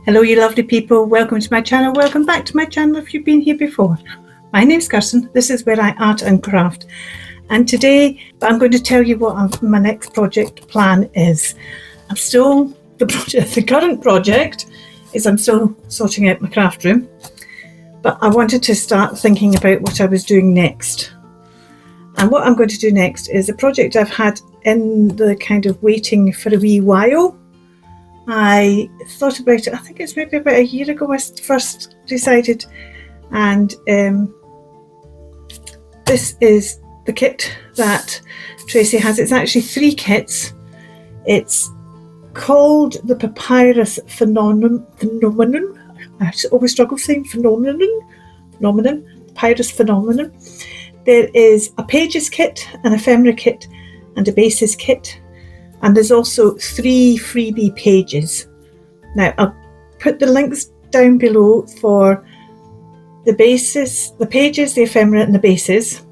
Hello, you lovely people. Welcome to my channel. Welcome back to my channel if you've been here before. My name's Kirsten. This is where I art and craft. And today I'm going to tell you what my next project plan is. The current project is I'm still sorting out my craft room. But I wanted to start thinking about what I was doing next. And what I'm going to do next is a project I've had in the kind of waiting for a wee while. I thought about it, I think it's maybe about a year ago I first decided, and this is the kit that Tracy has. It's actually 3 kits. It's called the Papyrus Phenomenon. I always struggle saying phenomenon. Papyrus Phenomenon. There is a pages kit, an ephemera kit, and a bases kit. And there's also 3 freebie pages. Now, I'll put the links down below for the bases, the pages, the ephemera, and the bases.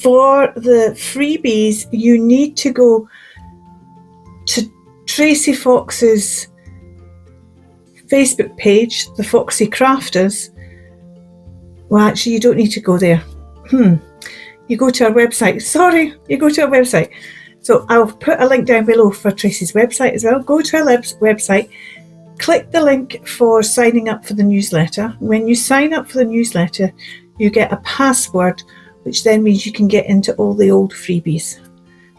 For the freebies, you need to go to Tracy Fox's Facebook page, the Foxy Crafters. Well, actually, you don't need to go there. You go to our website. You go to our website. So I'll put a link down below for Tracy's website as well. Go to our website, click the link for signing up for the newsletter. When you sign up for the newsletter, you get a password, which then means you can get into all the old freebies.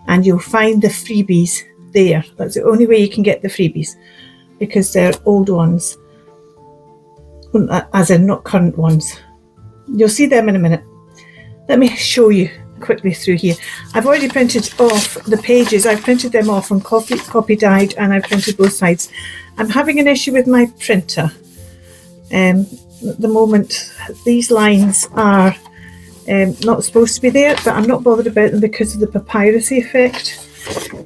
And you'll find the freebies there. That's the only way you can get the freebies, because they're old ones, as in not current ones. You'll see them in a minute. Let me show you quickly through here. I've already printed off the pages. I've printed them off on copy dyed, and I've printed both sides. I'm having an issue with my printer. At the moment, these lines are not supposed to be there, but I'm not bothered about them because of the papyrusy effect.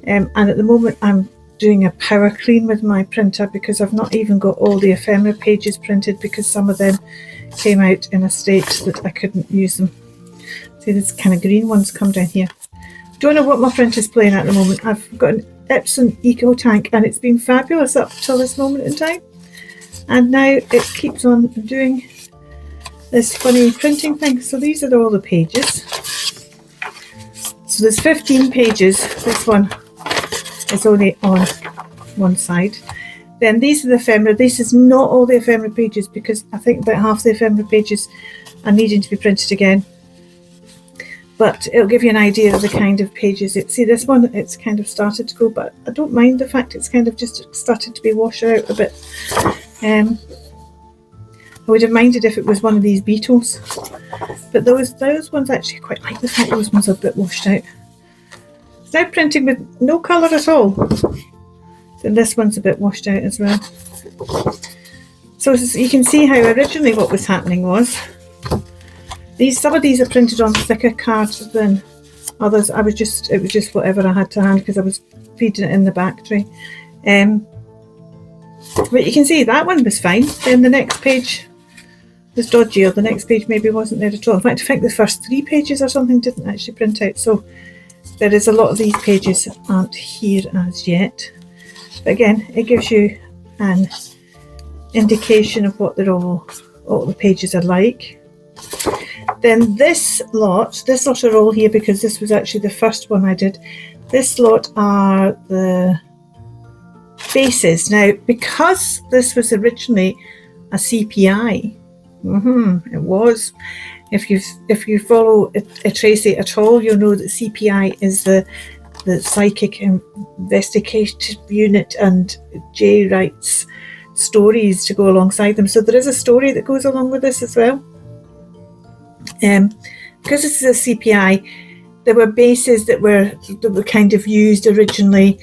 And at the moment, I'm doing a power clean with my printer because I've not even got all the ephemera pages printed, because some of them came out in a state that I couldn't use them. See, this kind of green ones come down here. Don't know what my printer's playing at the moment. I've got an Epson Eco Tank, and it's been fabulous up till this moment in time. And now it keeps on doing this funny printing thing. So these are all the pages. So there's 15 pages. This one is only on one side. Then these are the ephemera. This is not all the ephemera pages, because I think about half the ephemera pages are needing to be printed again. But it'll give you an idea of the kind of pages. See, this one, it's kind of started to go, but I don't mind the fact it's kind of just started to be washed out a bit. I would have minded if it was one of these beetles. But those ones actually quite like the fact those ones are a bit washed out. It's now printing with no colour at all. And this one's a bit washed out as well. So you can see how originally what was happening was, some of these are printed on thicker cards than others. It was just whatever I had to hand, because I was feeding it in the back tray. But you can see that one was fine. Then the next page was dodgy, or the next page maybe wasn't there at all. In fact, I think the first 3 pages or something didn't actually print out. So there is a lot of these pages aren't here as yet. But again, it gives you an indication of what all the pages are like. Then this lot are all here because this was actually the first one I did. This lot are the bases. Now, because this was originally a CPI, it was. If you follow a Tracy at all, you'll know that CPI is the Psychic Investigative Unit, and Jay writes stories to go alongside them. So there is a story that goes along with this as well. Because this is a CPI, there were bases that were kind of used originally.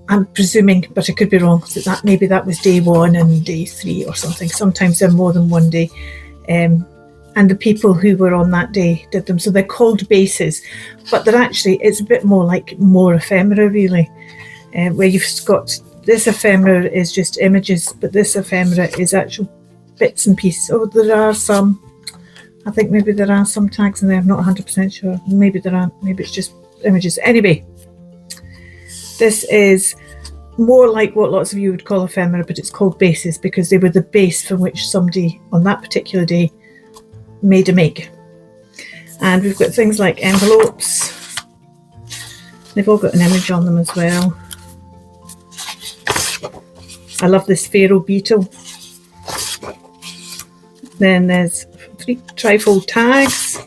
I'm presuming, but I could be wrong, that maybe that was day 1 and day 3 or something. Sometimes they're more than one day. And the people who were on that day did them. So they're called bases, but they're actually, it's a bit more like more ephemera really, where you've got, this ephemera is just images, but this ephemera is actual bits and pieces. Oh, there are some, I think maybe there are some tags in there, I'm not 100% sure. Maybe there aren't, maybe it's just images. Anyway, this is more like what lots of you would call ephemera, but it's called bases because they were the base from which somebody on that particular day made a make. And we've got things like envelopes. They've all got an image on them as well. I love this pharaoh beetle. Then there's 3 trifold tags.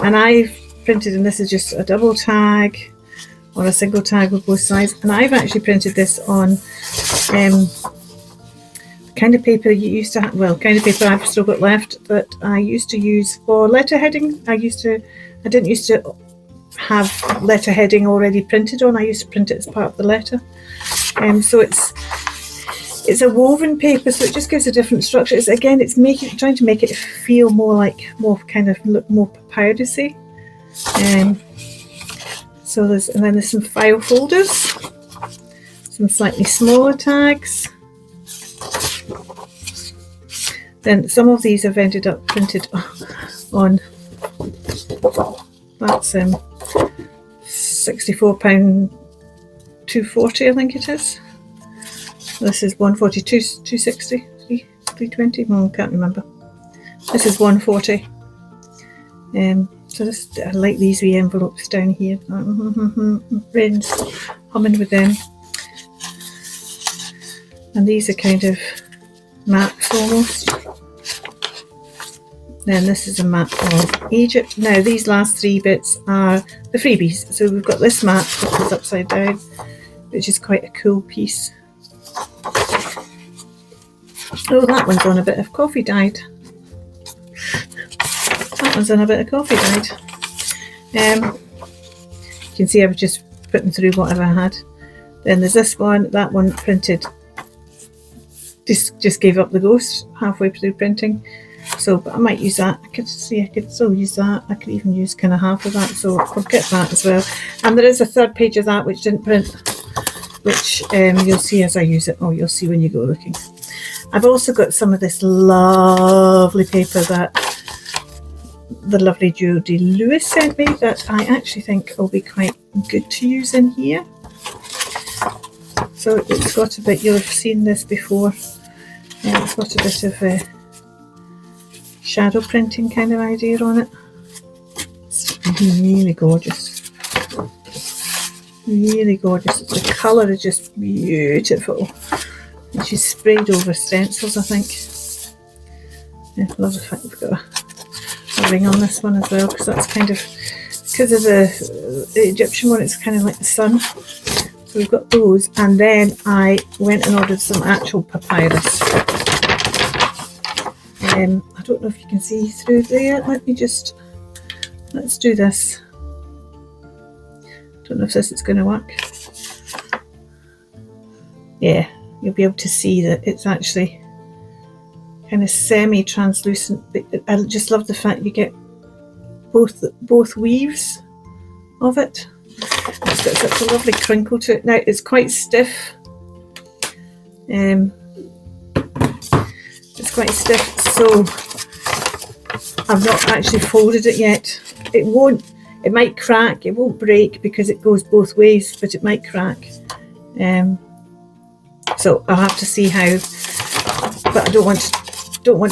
And I've printed, and this is just a double tag or a single tag with both sides. And I've actually printed this on kind of paper you used to have, well, kind of paper I've still got left that I used to use for letter heading. I didn't used to have letter heading already printed on. I used to print it as part of the letter. So it's a woven paper, so it just gives a different structure. It's trying to make it feel more kind of look more papyrusy. So there's some file folders, some slightly smaller tags. Then some of these have ended up printed on, that's £64, 240 I think it is. This is 142, 260, 320, can't remember. This is 140. So I like these wee envelopes down here. Brains humming with them. And these are kind of maps almost. Then this is a map of Egypt. Now these last 3 bits are the freebies. So we've got this map which is upside down, which is quite a cool piece. Oh, that one's on a bit of coffee dyed. That one's on a bit of coffee dyed. You can see I was just putting through whatever I had. Then there's this one, that one printed. Just gave up the ghost halfway through printing. So, but I might use that. I could still use that. I could even use kind of half of that. So I'll get that as well. And there is a 3rd page of that which didn't print, which you'll see as I use it. Oh, you'll see when you go looking. I've also got some of this lovely paper that the lovely Jodie Lewis sent me that I actually think will be quite good to use in here. So it's got a bit, you'll have seen this before. It's got a bit of shadow printing kind of idea on it. It's really gorgeous. Really gorgeous. The colour is just beautiful. And she's sprayed over stencils, I think. Yeah, I love the fact we've got a ring on this one as well, because that's kind of, because of the Egyptian one, it's kind of like the sun. So we've got those, and then I went and ordered some actual papyrus. I don't know if you can see through there. Let's do this. Don't know if this is going to work. Yeah, you'll be able to see that it's actually kind of semi-translucent. I just love the fact you get both weaves of it. It's got such a lovely crinkle to it. Now it's quite stiff. It's quite stiff, so I've not actually folded it yet. It might crack, it won't break because it goes both ways, but it might crack. So I'll have to see how, but I don't want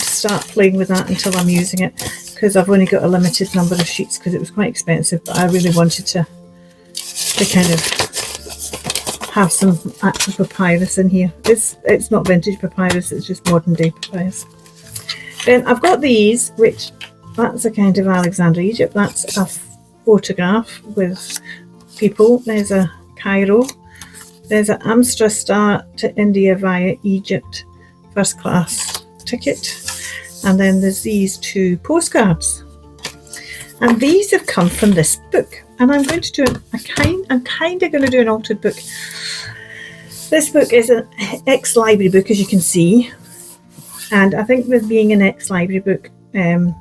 to start playing with that until I'm using it, because I've only got a limited number of sheets because it was quite expensive, but I really wanted to kind of have some actual papyrus in here. It's not vintage papyrus, it's just modern day papyrus. Then I've got these, which that's a kind of Alexandria, Egypt. That's a photograph with people. There's a Cairo. There's an Amstra Star to India via Egypt first class ticket. And then there's these 2 postcards. And these have come from this book. And I'm going to do I'm kind of going to do an altered book. This book is an ex-library book, as you can see. And I think with being an ex-library book, well,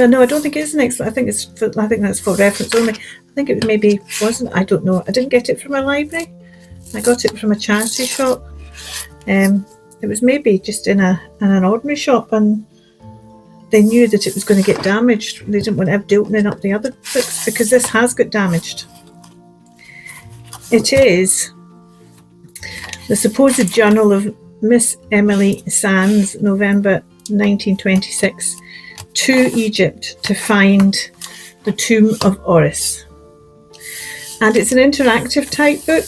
no, I don't think it is an ex. I think that's for reference only. I think it maybe wasn't. I don't know. I didn't get it from a library. I got it from a charity shop. It was maybe just in an ordinary shop, and they knew that it was going to get damaged. They didn't want to have to opening up the other books because this has got damaged. It is the supposed journal of Miss Emily Sands, November 1926, to Egypt to find the tomb of Horus. And it's an interactive type book.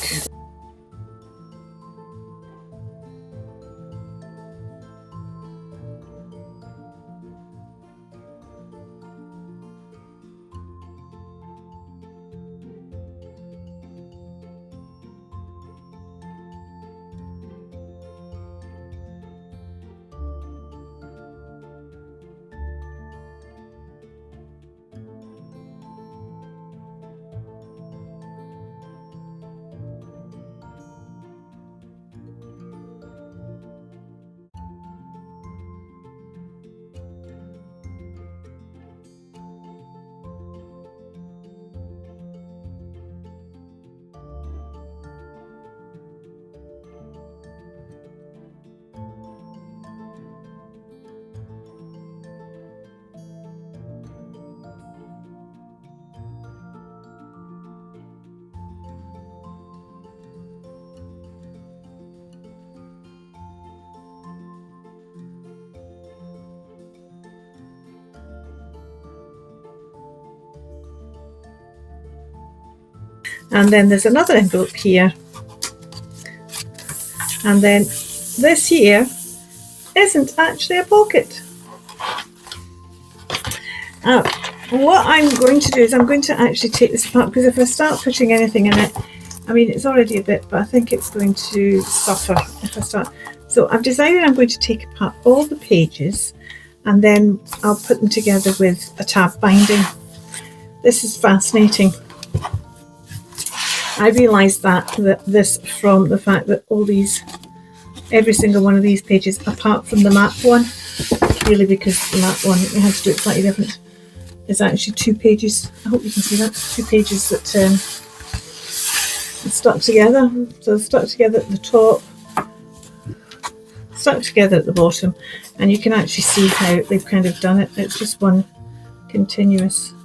And then there's another envelope here. And then this here isn't actually a pocket. What I'm going to do is I'm going to actually take this apart, because if I start putting anything in it, I mean, it's already a bit, but I think it's going to suffer if I start. So I've decided I'm going to take apart all the pages, and then I'll put them together with a tab binding. This is fascinating. I realised that this from the fact that all these, every single one of these pages, apart from the map one, really, because the map one, we had to do it slightly different, is actually 2 pages. I hope you can see that. 2 pages that stuck together. So stuck together at the top, stuck together at the bottom, and you can actually see how they've kind of done it. It's just one continuous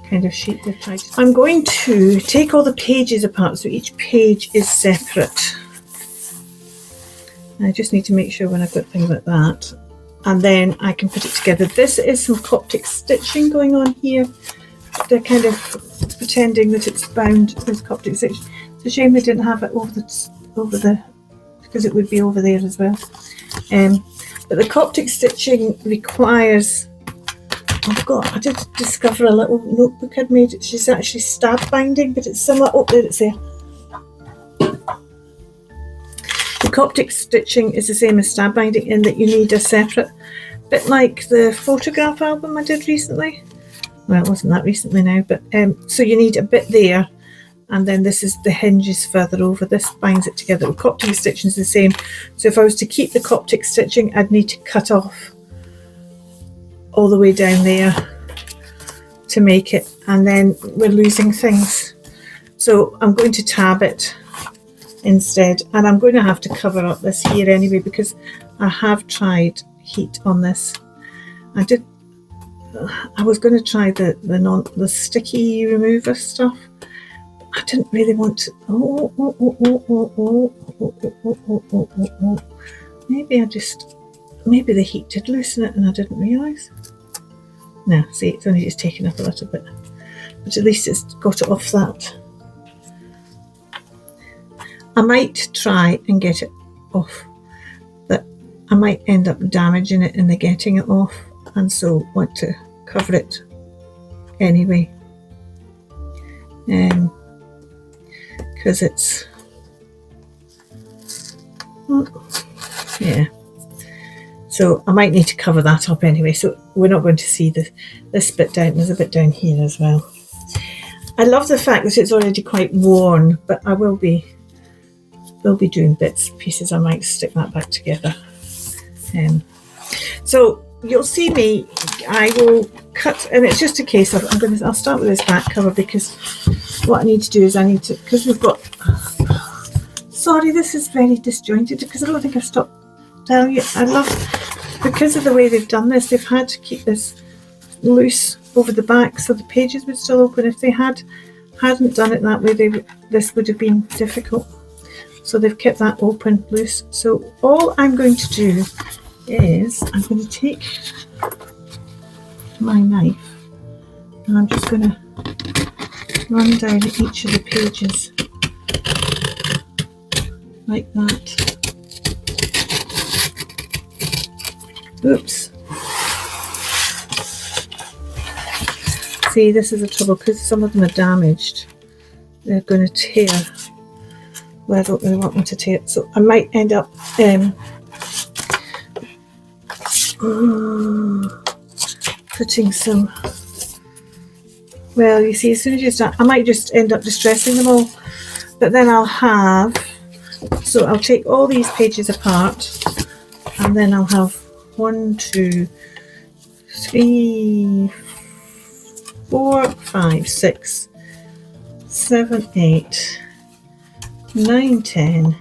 kind of sheet they've tried. I'm going to take all the pages apart, so each page is separate. I just need to make sure when I've got things like that, and then I can put it together. This is some Coptic stitching going on here. They're kind of pretending that it's bound with Coptic stitching. It's a shame they didn't have it over the because it would be over there as well. But the Coptic stitching requires, I did discover a little notebook I'd made. It's just actually stab binding, but it's similar. Oh, there it's there. The Coptic stitching is the same as stab binding in that you need a separate, bit like the photograph album I did recently. Well, it wasn't that recently now, but so you need a bit there, and then this is the hinges further over. This binds it together. The Coptic stitching is the same. So if I was to keep the Coptic stitching, I'd need to cut off all the way down there to make it, and then we're losing things. So I'm going to tab it instead, and I'm going to have to cover up this here anyway, because I have tried heat on this. I was going to try the sticky remover stuff. I didn't really want to. Maybe the heat did loosen it and I didn't realise. No, see, it's only just taken up a little bit, but at least it's got it off that. I might try and get it off, but I might end up damaging it in the getting it off, and so want to cover it anyway, because it's, yeah. So I might need to cover that up anyway. So we're not going to see this bit down. There's a bit down here as well. I love the fact that it's already quite worn, but I will be doing bits, pieces. I might stick that back together. So you'll see me. I will cut, and it's just a case of I'll start with this back cover, because what I need to do is because we've got. Sorry, this is very disjointed because I don't think I've stopped telling you. Because of the way they've done this, they've had to keep this loose over the back so the pages would still open. If they had hadn't done it that way, this would have been difficult. So they've kept that open loose. So all I'm going to do is I'm going to take my knife and I'm just going to run down each of the pages like that. Oops. See, this is the trouble because some of them are damaged. They're going to tear. Well, I don't really want them to tear. So I might end up putting some. Well, you see, as soon as you start, I might just end up distressing them all. But then I'll have. So I'll take all these pages apart, and then I'll have 1, 2, 3, 4, 5, 6, 7, 8, 9, 10,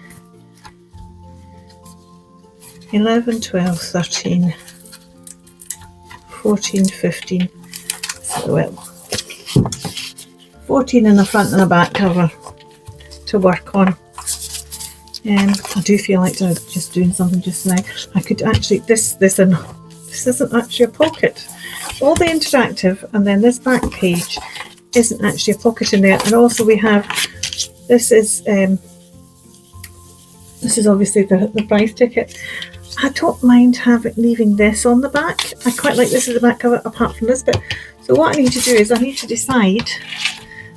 11, 12, 13, 14, 15. So, well, 14 in the front and the back cover to work on. I do feel like just doing something just now. I could actually, this isn't actually a pocket. All the interactive, and then this back page isn't actually a pocket in there. And also we have, this is obviously the price ticket. I don't mind leaving this on the back. I quite like this as the back cover apart from this bit. So what I need to do is I need to decide,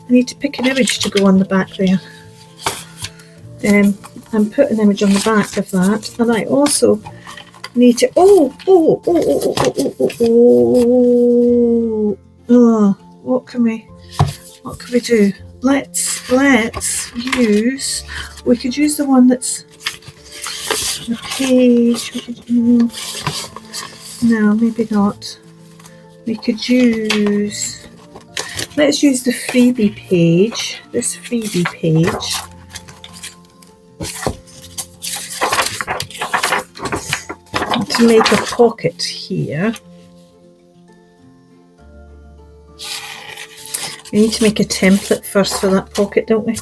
I need to pick an image to go on the back there. And put an image on the back of that. And I also need to, what can we do? Let's use, we could use the one that's the page. No, maybe not. We could use, let's use the freebie page, this freebie page. To make a pocket here. We need to make a template first for that pocket, don't we?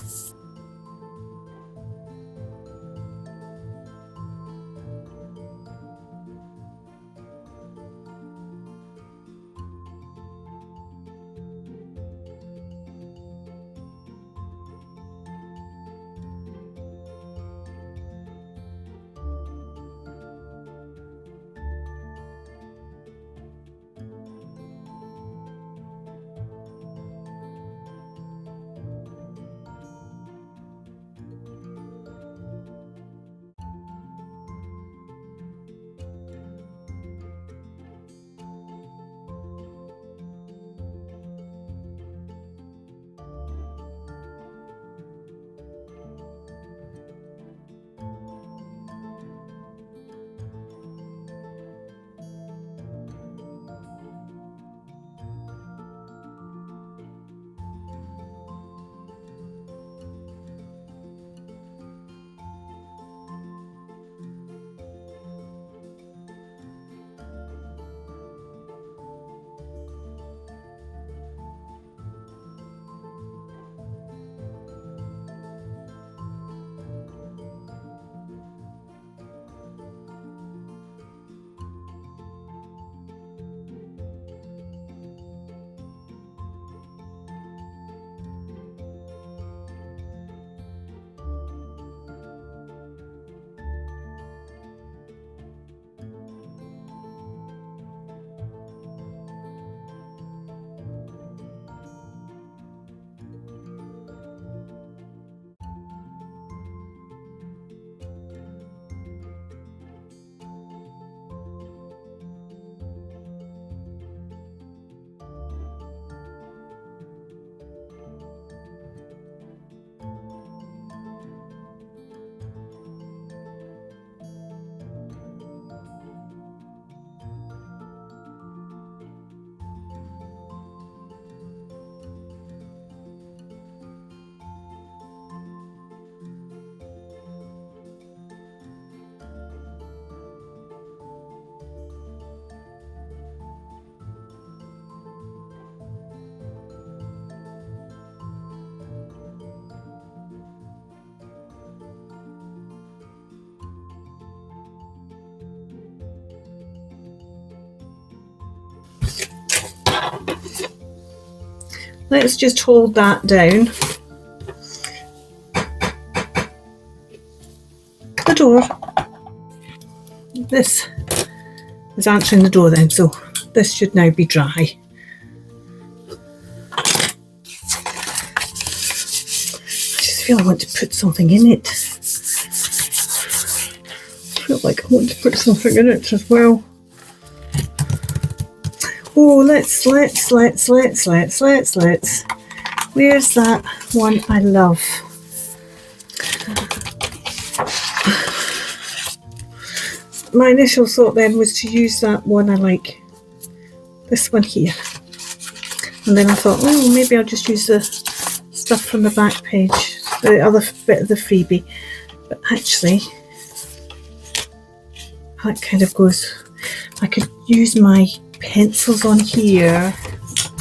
Let's just hold that down. The door. This is answering the door then, so this should now be dry. I just feel I want to put something in it. I feel like I want to put something in it as well. Oh, let's. Where's that one I love? My initial thought then was to use that one I like. This one here. And then I thought, oh, maybe I'll just use the stuff from the back page, the other bit of the freebie. But actually, that kind of goes, I could use my pencils on here.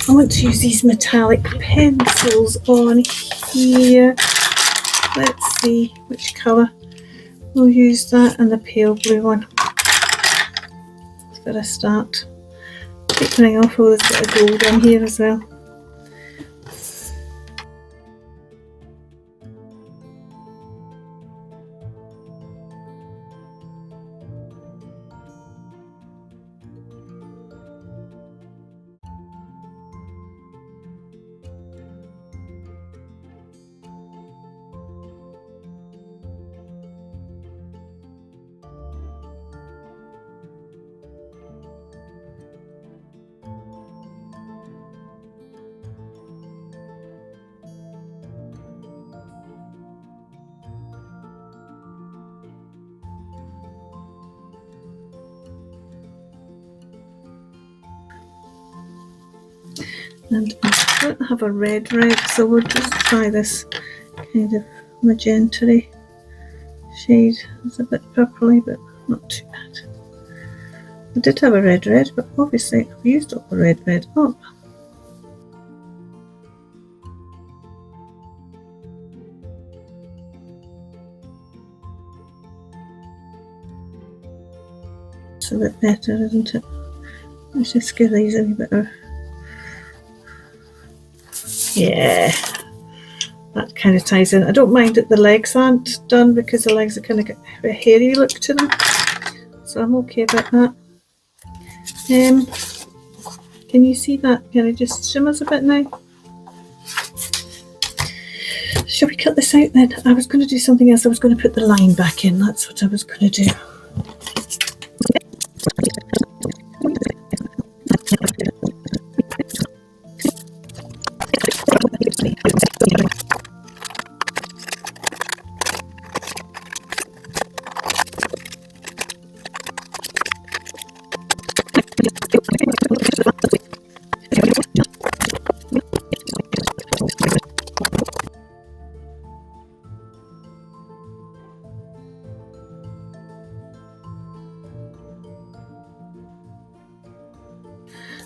I want to use these metallic pencils on here. Let's see which colour. We'll use that and the pale blue one. Let's get a start. Keep running off all this bit of gold on here as well. And I don't have a red, so we'll just try this kind of magenta-y shade. It's a bit purpley, but not too bad. I did have a red, but obviously I've used up the red up. It's a bit better, isn't it? Let's just give these a wee bit of... Yeah, that kind of ties in. I don't mind that the legs aren't done because the legs are kind of got a bit hairy look to them, so I'm okay about that. Can you see that? Can I just shimmers a bit now? Shall we cut this out then? I was going to do something else. I was going to put the line back in. That's what I was going to do.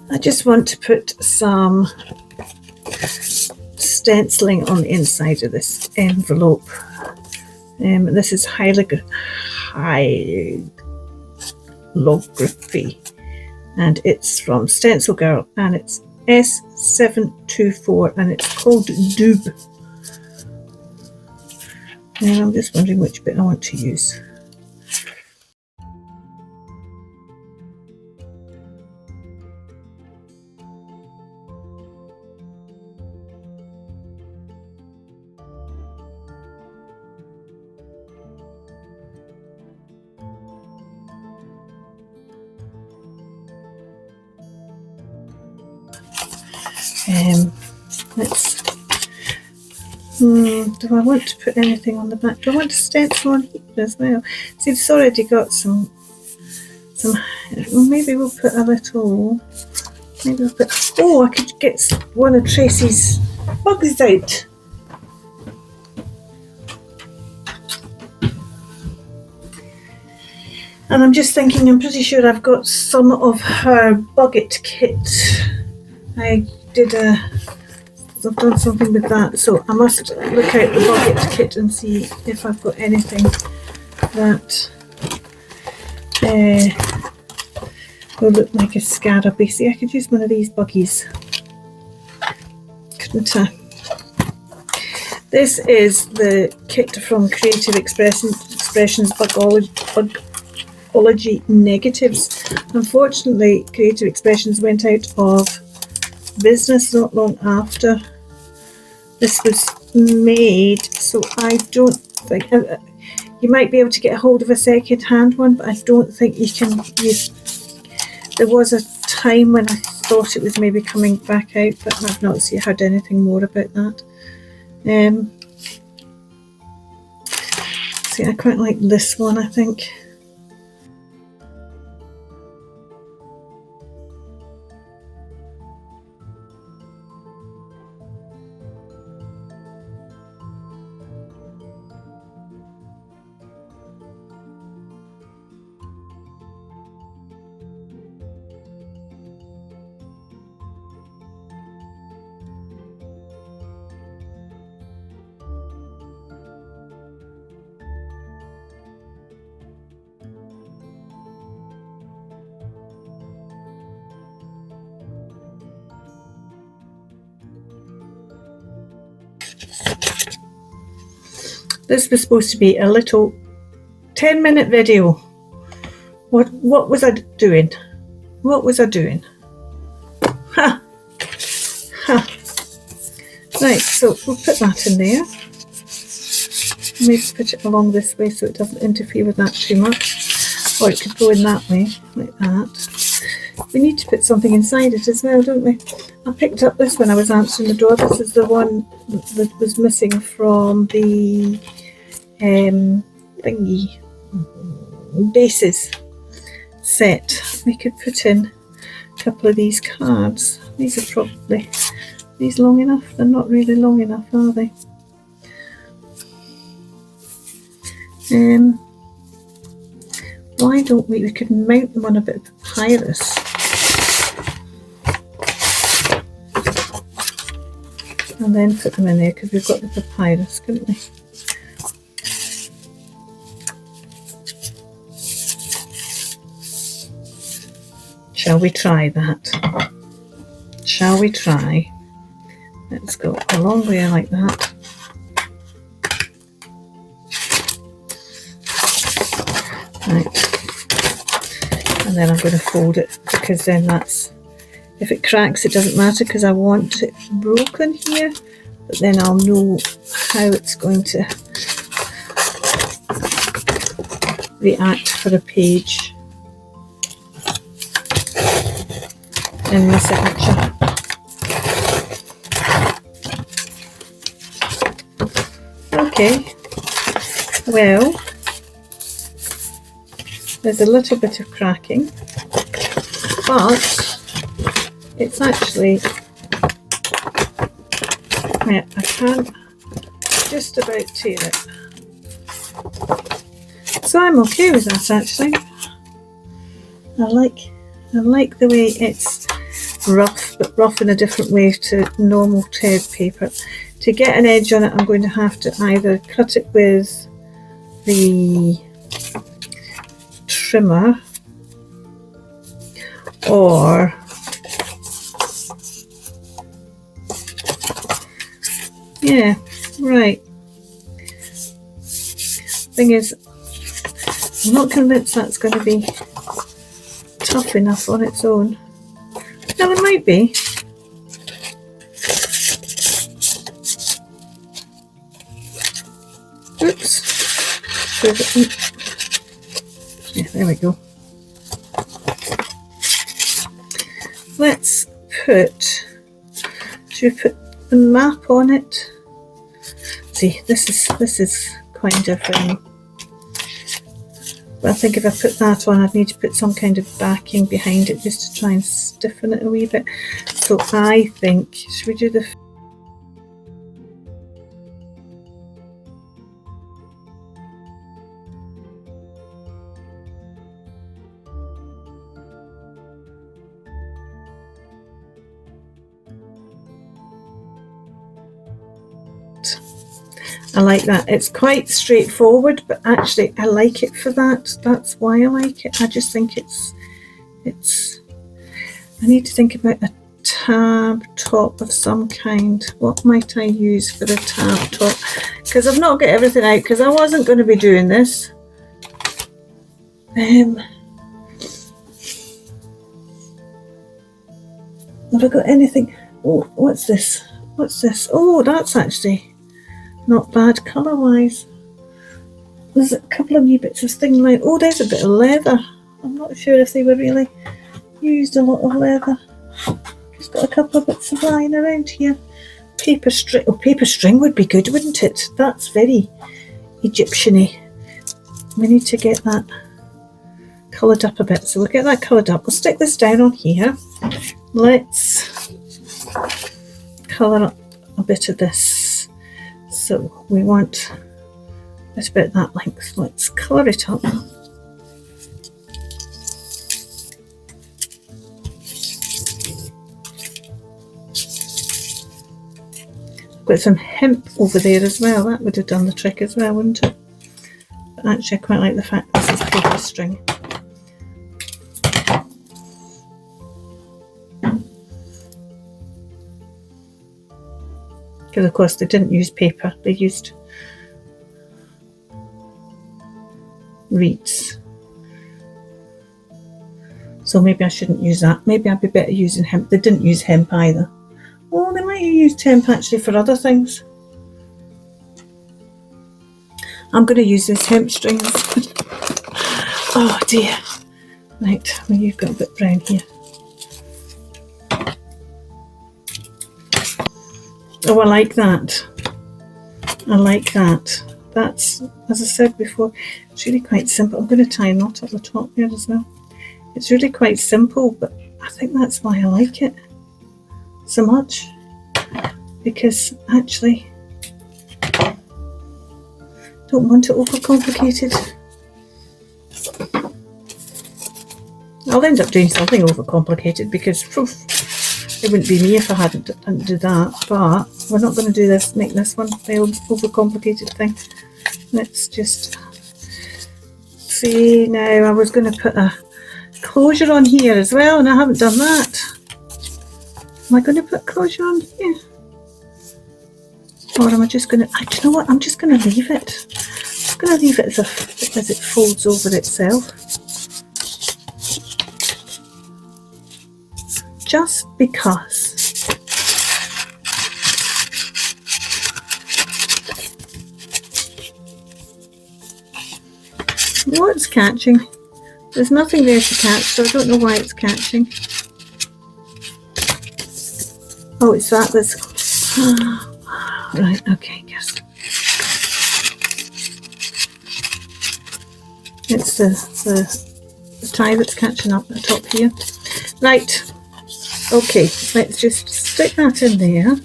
I just want to put some stenciling on the inside of this envelope. This is hieroglyphy, and it's from Stencil Girl, and it's S724, and it's called Doob. And I'm just wondering which bit I want to use. Do I want to put anything on the back? Do I want to stencil on here as well? See, it's already got some. Well, maybe we'll put a little. Maybe we'll put. Oh, I could get one of Tracy's bugs out. And I'm just thinking, I'm pretty sure I've got some of her Bucket kit. I've done something with that, so I must look out the Bucket kit and see if I've got anything that will look like a scarab. See, I could use one of these buggies. This is the kit from Creative Expressions Bugology Negatives. Unfortunately, Creative Expressions went out of business not long after this was made, so I don't think you might be able to get a hold of a second-hand one, but I don't think you can use. There was a time when I thought it was maybe coming back out, but I've not heard anything more about that. See, I quite like this one, I think. This was supposed to be a little 10-minute video. What was I doing? What was I doing? Ha! Ha! Right, so we'll put that in there. Maybe put it along this way so it doesn't interfere with that too much. Or it could go in that way, like that. We need to put something inside it as well, don't we? I picked up this when I was answering the door. This is the one that was missing from the thingy bases set. We could put in a couple of these cards. These are probably long enough. They're not really long enough, are they? Why don't we could mount them on a bit of papyrus. And then put them in there because we've got the papyrus, couldn't we? Shall we try that? Shall we try? Let's go along there like that. Right. And then I'm going to fold it because then that's, if it cracks it doesn't matter because I want it broken here, but then I'll know how it's going to react for a page in my signature. Okay, well, there's a little bit of cracking, but it's actually, yeah, I can just about tear it. So I'm okay with that actually. I like the way it's rough, but rough in a different way to normal teared paper. To get an edge on it, I'm going to have to either cut it with the trimmer or yeah, right. Thing is, I'm not convinced that's going to be tough enough on its own. Well, it might be. Oops. Yeah, there we go. Let's put, should we put the map on it? See, this is kind of I think if I put that on, I'd need to put some kind of backing behind it just to try and stiffen it a wee bit. So I think, should we do the I like that. It's quite straightforward, but actually I like it for that. That's why I like it. I just think it's I need to think about a tab top of some kind. What might I use for the tab top? Because I've not got everything out, because I wasn't going to be doing this. Have I got anything? Oh, what's this? What's this? Oh, that's actually not bad colour wise. There's a couple of wee bits of sting line. Oh, there's a bit of leather. I'm not sure if they were really used a lot of leather. Just got a couple of bits of line around here. Paper string. Oh, paper string would be good, wouldn't it? That's very Egyptian-y. We need to get that coloured up a bit. So we'll get that coloured up. We'll stick this down on here. Let's colour up a bit of this. So we want it's about that length. Let's colour it up. Got some hemp over there as well. That would have done the trick as well, wouldn't it? But actually I quite like the fact this is paper string. Because of course they didn't use paper, they used reeds. So maybe I shouldn't use that. Maybe I'd be better using hemp. They didn't use hemp either. Oh, they might have used hemp actually for other things. I'm going to use this hemp string. Oh dear. Right, well you've got a bit brown here. Oh, I like that. I like that. That's, as I said before, it's really quite simple. I'm going to tie a knot at the top there as well. It's really quite simple, but I think that's why I like it so much. Because actually, I don't want it overcomplicated. I'll end up doing something overcomplicated because it wouldn't be me if I didn't do that. But we're not going to do this, make this one the overcomplicated thing. Let's just see. Now I was going to put a closure on here as well, and I haven't done that. Am I going to put closure on here? Or am I just going to, do you know what, I'm just going to leave it. I'm just going to leave it as it folds over itself. Just because. What's catching? There's nothing there to catch, so I don't know why it's catching. Oh, it's that that's... Right, okay, yes. It's the tie that's catching up the top here. Right, okay, let's just stick that in there,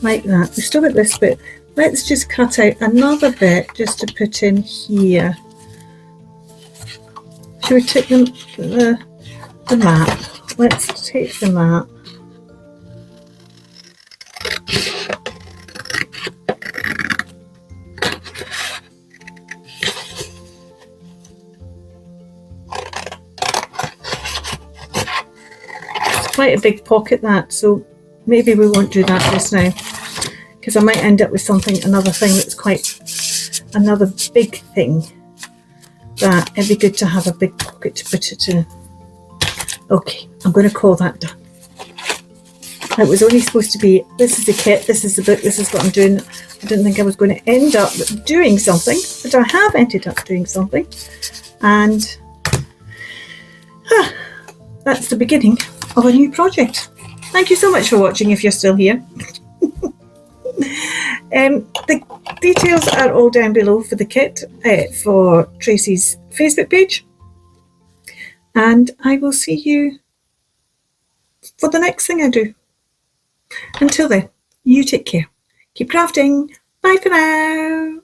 like that. We still got this bit. Let's just cut out another bit just to put in here. Should we take the map? Let's take the map. Quite a big pocket that, so maybe we won't do that just now, because I might end up with another thing that's quite another big thing that it'd be good to have a big pocket to put it in. Okay, I'm going to call that done. It was only supposed to be, this is the kit, this is the book, this is what I'm doing. I didn't think I was going to end up doing something, but I have ended up doing something, and that's the beginning of a new project. Thank you so much for watching if you're still here. The details are all down below for the kit for Tracy's Facebook page, and I will see you for the next thing I do. Until then, you take care. Keep crafting. Bye for now.